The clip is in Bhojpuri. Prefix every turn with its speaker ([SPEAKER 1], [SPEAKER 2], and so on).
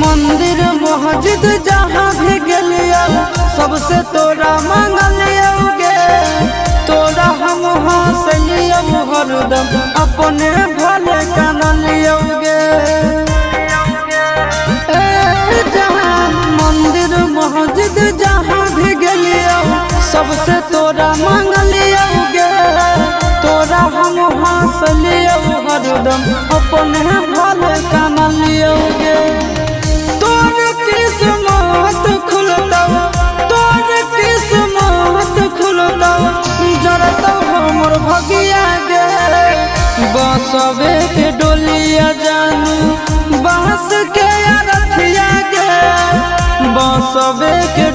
[SPEAKER 1] मंदिर मस्जिद जहाँ भी गलिया सबसे तोरा मांगलिया गे। तोरा हम हंसलिया हरदम अपने भले कानलिया गे। मंदिर मस्जिद जहाँ भी गलिया सबसे तोरा मांगलिया गे। तोरा हम हंसलिया हरदम अपने भले कानलिया गे। तोर किस्मत खुलता तोर किस्मत खुलता जरता हमर भगिया गे। बसवे के डोलिया जानू बांस के अरथिया गे। बसवे के